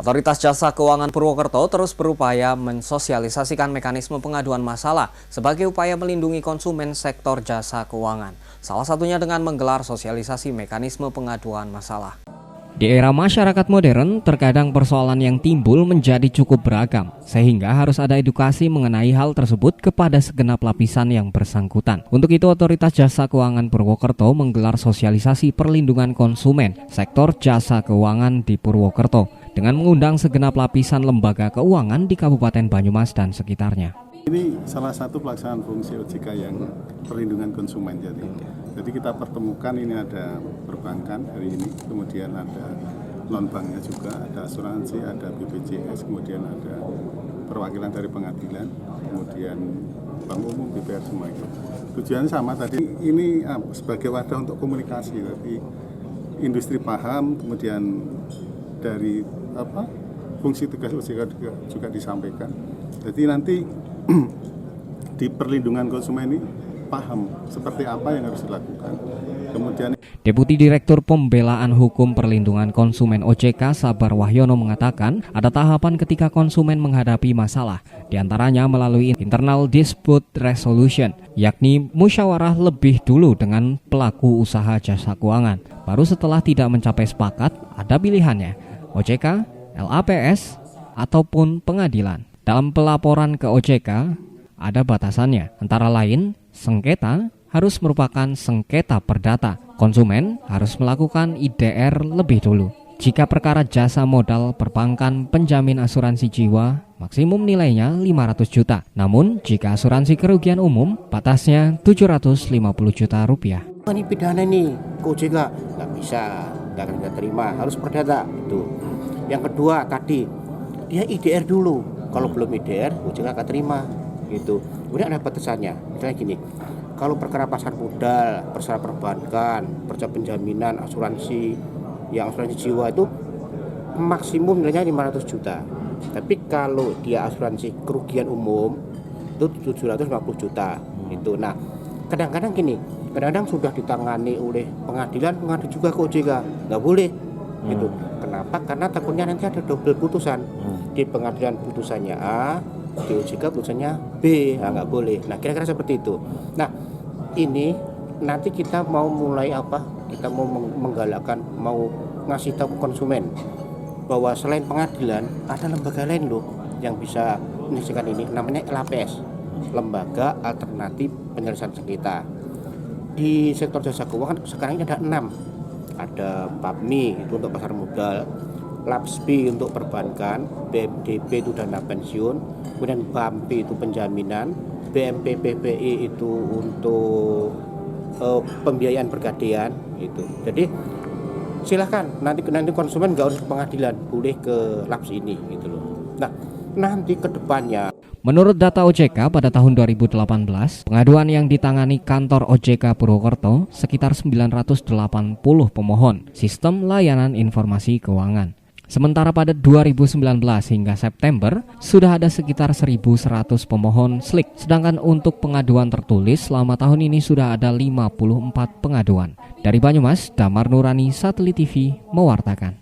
Otoritas Jasa Keuangan Purwokerto terus berupaya mensosialisasikan mekanisme pengaduan masalah sebagai upaya melindungi konsumen sektor jasa keuangan. Salah satunya dengan menggelar sosialisasi mekanisme pengaduan masalah. Di era masyarakat modern, terkadang persoalan yang timbul menjadi cukup beragam, sehingga harus ada edukasi mengenai hal tersebut kepada segenap lapisan yang bersangkutan. Untuk itu, Otoritas Jasa Keuangan Purwokerto menggelar sosialisasi perlindungan konsumen sektor jasa keuangan di Purwokerto dengan mengundang segenap lapisan lembaga keuangan di Kabupaten Banyumas dan sekitarnya. Ini salah satu pelaksanaan fungsi OJK yang perlindungan konsumen. Jadi kita pertemukan, ini ada perbankan hari ini, kemudian ada non-banknya juga, ada asuransi, ada BPJS, kemudian ada perwakilan dari pengadilan, kemudian bank umum, BPR, semua itu. Tujuannya sama tadi, ini sebagai wadah untuk komunikasi, tapi industri paham, kemudian dari fungsi tugas OJK juga disampaikan. Jadi nanti di perlindungan konsumen ini paham seperti apa yang harus dilakukan. Kemudian Deputi Direktur Pembelaan Hukum Perlindungan Konsumen OJK Sabar Wahyono mengatakan ada tahapan ketika konsumen menghadapi masalah, diantaranya melalui internal dispute resolution, yakni musyawarah lebih dulu dengan pelaku usaha jasa keuangan. Baru setelah tidak mencapai sepakat, ada pilihannya, OJK, LAPS, ataupun pengadilan. Dalam pelaporan ke OJK, ada batasannya, antara lain sengketa harus merupakan sengketa perdata. Konsumen harus melakukan IDR lebih dulu. Jika perkara jasa modal perbankan penjamin asuransi jiwa, maksimum nilainya 500 juta. Namun jika asuransi kerugian umum, batasnya 750 juta rupiah. Ini pidana nih, OJK nggak bisa, nggak akan kita terima, harus perdata. Itu. Yang kedua tadi, dia IDR dulu. Kalau belum IDR, OJK akan terima. Gitu. Kemudian ada batasannya. Misalnya gini, kalau perkara pasar modal, perkara perbankan, perkara penjaminan, asuransi, yang asuransi jiwa itu maksimum nilainya 500 juta. Tapi kalau dia asuransi kerugian umum itu 750 juta. Itu. Nah, kadang-kadang gini, kadang-kadang sudah ditangani oleh pengadilan juga ke OJK, nggak boleh. Gitu. Kenapa? Karena takutnya nanti ada double putusan. Di pengadilan putusannya A, di OJK putusannya B, nggak boleh. Nah, kira-kira seperti itu. Nah, ini nanti kita mau mulai apa? Kita mau menggalakkan, mau ngasih tahu konsumen bahwa selain pengadilan ada lembaga lain loh yang bisa menyelesaikan ini. Namanya LAPS, Lembaga Alternatif Penyelesaian Sengketa. Di sektor jasa keuangan sekarang ini ada 6. Ada PAPMI itu untuk pasar modal, LAPSPI untuk perbankan, BMDP itu dana pensiun, kemudian BAMPI itu penjaminan, BMPPPI itu untuk pembiayaan bergadaian itu. Jadi silakan nanti konsumen nggak harus ke pengadilan, boleh ke LAPS ini gitu loh. Nah, nanti ke depannya, menurut data OJK pada tahun 2018, pengaduan yang ditangani kantor OJK Purwokerto sekitar 980 pemohon sistem layanan informasi keuangan. Sementara pada 2019 hingga September, sudah ada sekitar 1.100 pemohon SLIK. Sedangkan untuk pengaduan tertulis selama tahun ini sudah ada 54 pengaduan. Dari Banyumas, Damar Nurani, Satelit TV, mewartakan.